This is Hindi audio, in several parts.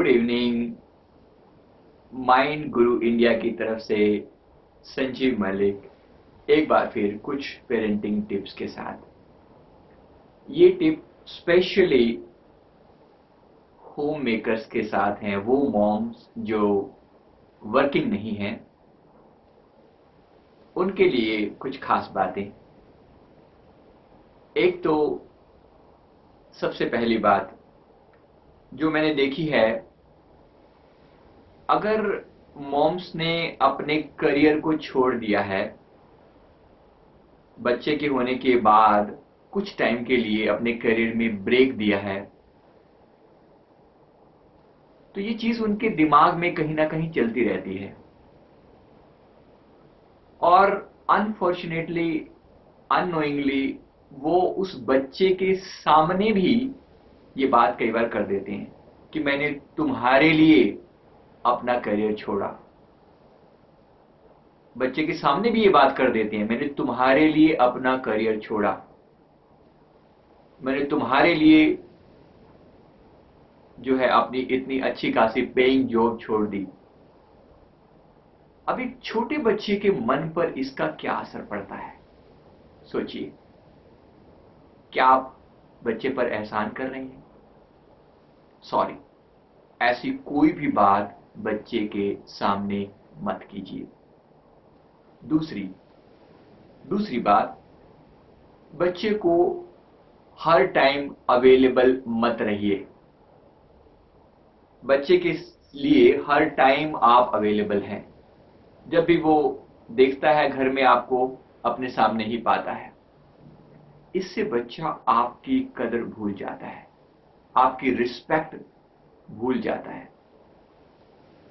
Good evening. माइंड गुरु इंडिया की तरफ से संजीव मलिक एक बार फिर कुछ पेरेंटिंग टिप्स के साथ। ये टिप स्पेशली होम मेकर्स के साथ हैं, वो मॉम्स जो वर्किंग नहीं हैं, उनके लिए कुछ खास बातें। एक तो सबसे पहली बात जो मैंने देखी है, अगर मॉम्स ने अपने करियर को छोड़ दिया है, बच्चे के होने के बाद कुछ टाइम के लिए अपने करियर में ब्रेक दिया है, तो ये चीज उनके दिमाग में कहीं ना कहीं चलती रहती है और अनफॉर्चुनेटली अननोइंगली वो उस बच्चे के सामने भी ये बात कई बार कर देते हैं कि मैंने तुम्हारे लिए अपना करियर छोड़ा। बच्चे के सामने भी ये बात कर देते हैं, मैंने तुम्हारे लिए अपना करियर छोड़ा, मैंने तुम्हारे लिए जो है अपनी इतनी अच्छी खासी पेइंग जॉब छोड़ दी। अब एक छोटे बच्चे के मन पर इसका क्या असर पड़ता है, सोचिए। क्या आप बच्चे पर एहसान कर रहे हैं? सॉरी, ऐसी कोई भी बात बच्चे के सामने मत कीजिए। दूसरी बात, बच्चे को हर टाइम अवेलेबल मत रहिए। बच्चे के लिए हर टाइम आप अवेलेबल हैं। जब भी वो देखता है घर में आपको, अपने सामने ही पाता है। इससे बच्चा आपकी कदर भूल जाता है, आपकी रिस्पेक्ट भूल जाता है।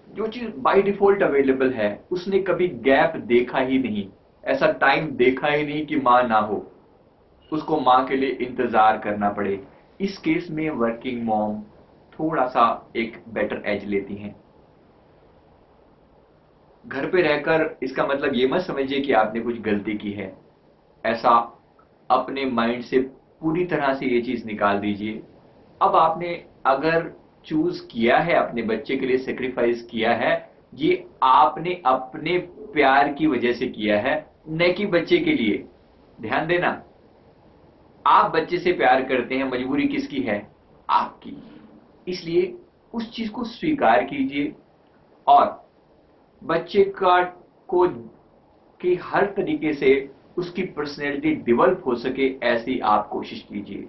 जो चीज बाय डिफॉल्ट अवेलेबल है, उसने कभी गैप देखा ही नहीं, ऐसा टाइम देखा ही नहीं कि मां ना हो, उसको मां के लिए इंतजार करना पड़े। इस केस में वर्किंग मॉम थोड़ा सा एक बेटर एज लेती हैं। घर पे रहकर इसका मतलब ये मत समझिए कि आपने कुछ गलती की है। ऐसा अपने माइंड से पूरी तरह से ये चीज निकाल दीजिए। अब आपने अगर चूज किया है, अपने बच्चे के लिए सेक्रीफाइस किया है, ये आपने अपने प्यार की वजह से किया है, न कि बच्चे के लिए। ध्यान देना, आप बच्चे से प्यार करते हैं, मजबूरी किसकी है? आपकी। इसलिए उस चीज को स्वीकार कीजिए और बच्चे का को कि हर तरीके से उसकी पर्सनैलिटी डेवलप हो सके, ऐसी आप कोशिश कीजिए।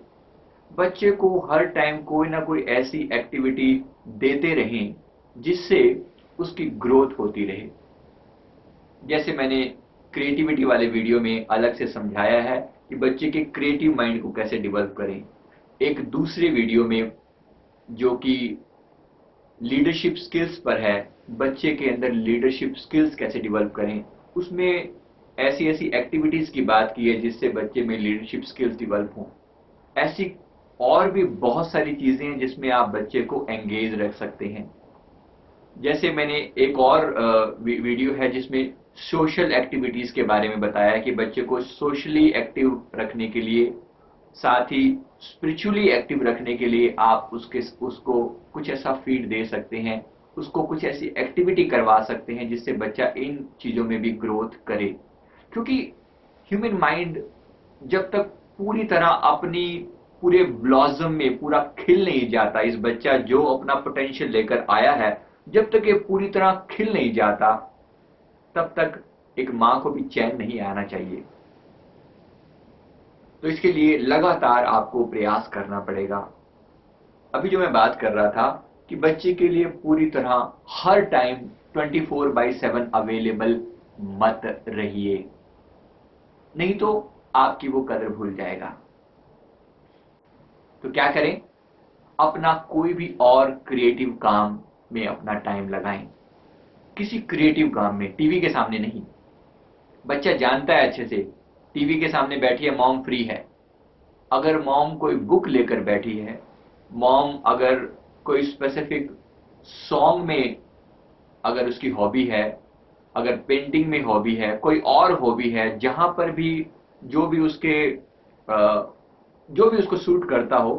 बच्चे को हर टाइम कोई ना कोई ऐसी एक्टिविटी देते रहें जिससे उसकी ग्रोथ होती रहे। जैसे मैंने क्रिएटिविटी वाले वीडियो में अलग से समझाया है कि बच्चे के क्रिएटिव माइंड को कैसे डेवलप करें। एक दूसरे वीडियो में जो कि लीडरशिप स्किल्स पर है, बच्चे के अंदर लीडरशिप स्किल्स कैसे डेवलप करें, उसमें ऐसी ऐसी एक्टिविटीज की बात की है जिससे बच्चे में लीडरशिप स्किल्स डेवलप हों। ऐसी और भी बहुत सारी चीजें हैं जिसमें आप बच्चे को एंगेज रख सकते हैं। जैसे मैंने एक और वीडियो है जिसमें सोशल एक्टिविटीज के बारे में बताया है कि बच्चे को सोशली एक्टिव रखने के लिए, साथ ही स्पिरिचुअली एक्टिव रखने के लिए आप उसको कुछ ऐसा फीड दे सकते हैं, उसको कुछ ऐसी एक्टिविटी करवा सकते हैं जिससे बच्चा इन चीजों में भी ग्रोथ करे। क्योंकि ह्यूमन माइंड जब तक पूरी तरह अपनी पूरे ब्लॉसम में पूरा खिल नहीं जाता, इस बच्चा जो अपना पोटेंशियल लेकर आया है, जब तक ये पूरी तरह खिल नहीं जाता, तब तक एक मां को भी चैन नहीं आना चाहिए। तो इसके लिए लगातार आपको प्रयास करना पड़ेगा। अभी जो मैं बात कर रहा था कि बच्चे के लिए पूरी तरह हर टाइम 24/7 अवेलेबल मत रहिए, नहीं तो आपकी वो कदर भूल जाएगा। तो क्या करें? अपना कोई भी और क्रिएटिव काम में अपना टाइम लगाएं, किसी क्रिएटिव काम में, टीवी के सामने नहीं। बच्चा जानता है अच्छे से, टीवी के सामने बैठी है मॉम, फ्री है। अगर मॉम कोई बुक लेकर बैठी है, मॉम अगर कोई स्पेसिफिक सॉन्ग में अगर उसकी हॉबी है, अगर पेंटिंग में हॉबी है, कोई और हॉबी है, जहां पर भी जो भी उसके जो भी उसको सूट करता हो,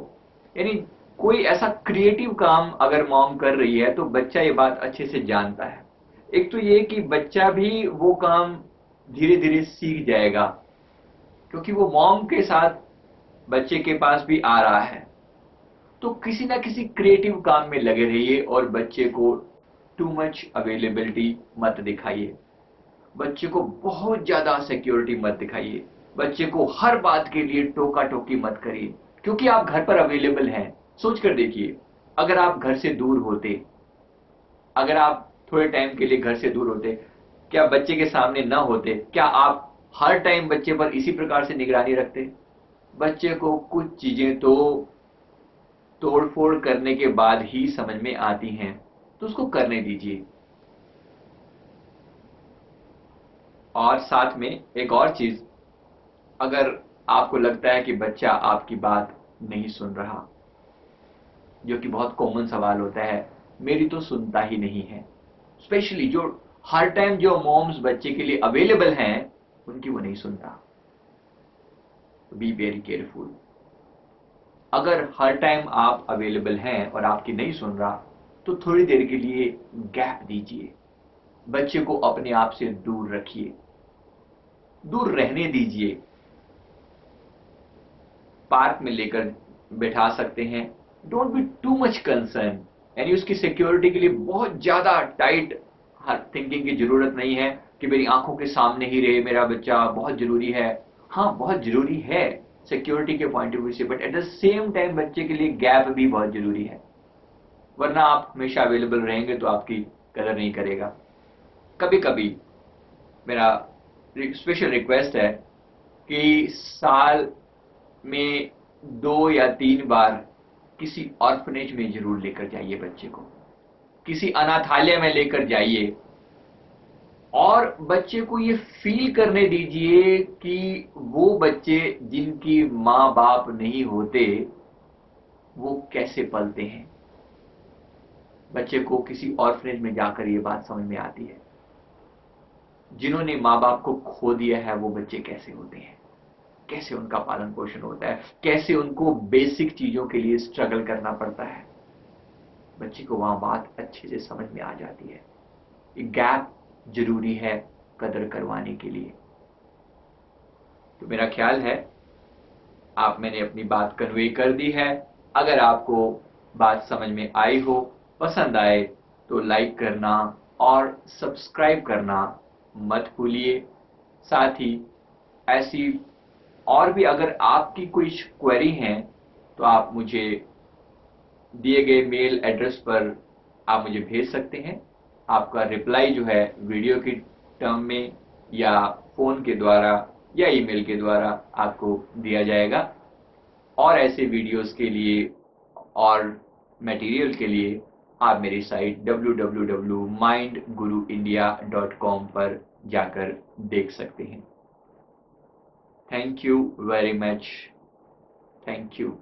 यानी कोई ऐसा क्रिएटिव काम अगर मॉम कर रही है तो बच्चा ये बात अच्छे से जानता है। एक तो ये कि बच्चा भी वो काम धीरे धीरे सीख जाएगा, क्योंकि वो मॉम के साथ बच्चे के पास भी आ रहा है। तो किसी ना किसी क्रिएटिव काम में लगे रहिए और बच्चे को टू मच अवेलेबिलिटी मत दिखाइए, बच्चे को बहुत ज्यादा सिक्योरिटी मत दिखाइए, बच्चे को हर बात के लिए टोका टोकी मत करिए, क्योंकि आप घर पर अवेलेबल हैं। सोच कर देखिए, अगर आप घर से दूर होते, अगर आप थोड़े टाइम के लिए घर से दूर होते, क्या बच्चे के सामने न होते, क्या आप हर टाइम बच्चे पर इसी प्रकार से निगरानी रखते? बच्चे को कुछ चीजें तो तोड़फोड़ करने के बाद ही समझ में आती हैं, तो उसको करने दीजिए। और साथ में एक और चीज, अगर आपको लगता है कि बच्चा आपकी बात नहीं सुन रहा, जो कि बहुत कॉमन सवाल होता है, मेरी तो सुनता ही नहीं है, स्पेशली जो हर टाइम जो मॉम्स बच्चे के लिए अवेलेबल हैं उनकी वो नहीं सुनता, बी वेरी केयरफुल। अगर हर टाइम आप अवेलेबल हैं और आपकी नहीं सुन रहा, तो थोड़ी देर के लिए गैप दीजिए, बच्चे को अपने आप से दूर रखिए, दूर रहने दीजिए। पार्क में लेकर बैठा सकते हैं, don't be too much concern, यानी उसकी सिक्योरिटी के लिए बहुत ज्यादा टाइट थिंकिंग की जरूरत नहीं है कि मेरी आंखों के सामने ही रहे मेरा बच्चा, बहुत जरूरी है। हाँ, बहुत जरूरी है सिक्योरिटी के पॉइंट ऑफ व्यू से, but at the same time बच्चे के लिए गैप भी बहुत जरूरी है, वरना आप हमेशा अवेलेबल रहेंगे तो आपकी कदर नहीं करेगा। कभी कभी मेरा स्पेशल रिक्वेस्ट है कि साल में 2 या 3 बार किसी ऑर्फनेज में जरूर लेकर जाइए बच्चे को, किसी अनाथालय में लेकर जाइए, और बच्चे को ये फील करने दीजिए कि वो बच्चे जिनकी माँ बाप नहीं होते वो कैसे पलते हैं। बच्चे को किसी ऑर्फनेज में जाकर ये बात समझ में आती है, जिन्होंने माँ बाप को खो दिया है वो बच्चे कैसे होते हैं, कैसे उनका पालन पोषण होता है, कैसे उनको बेसिक चीजों के लिए स्ट्रगल करना पड़ता है। बच्चे को वहां बात अच्छे से समझ में आ जाती है। ये गैप जरूरी है कदर करवाने के लिए। तो मेरा ख्याल है मैंने अपनी बात कन्वे कर दी है। अगर आपको बात समझ में आई हो, पसंद आए, तो लाइक करना और सब्सक्राइब करना मत भूलिए। साथ ही ऐसी और भी अगर आपकी कोई क्वेरी हैं तो आप मुझे दिए गए मेल एड्रेस पर आप मुझे भेज सकते हैं। आपका रिप्लाई जो है वीडियो की टर्म में या फोन के द्वारा या ईमेल के द्वारा आपको दिया जाएगा। और ऐसे वीडियोस के लिए और मटेरियल के लिए आप मेरी साइट www.mindguruindia.com पर जाकर देख सकते हैं। Thank you very much. Thank you.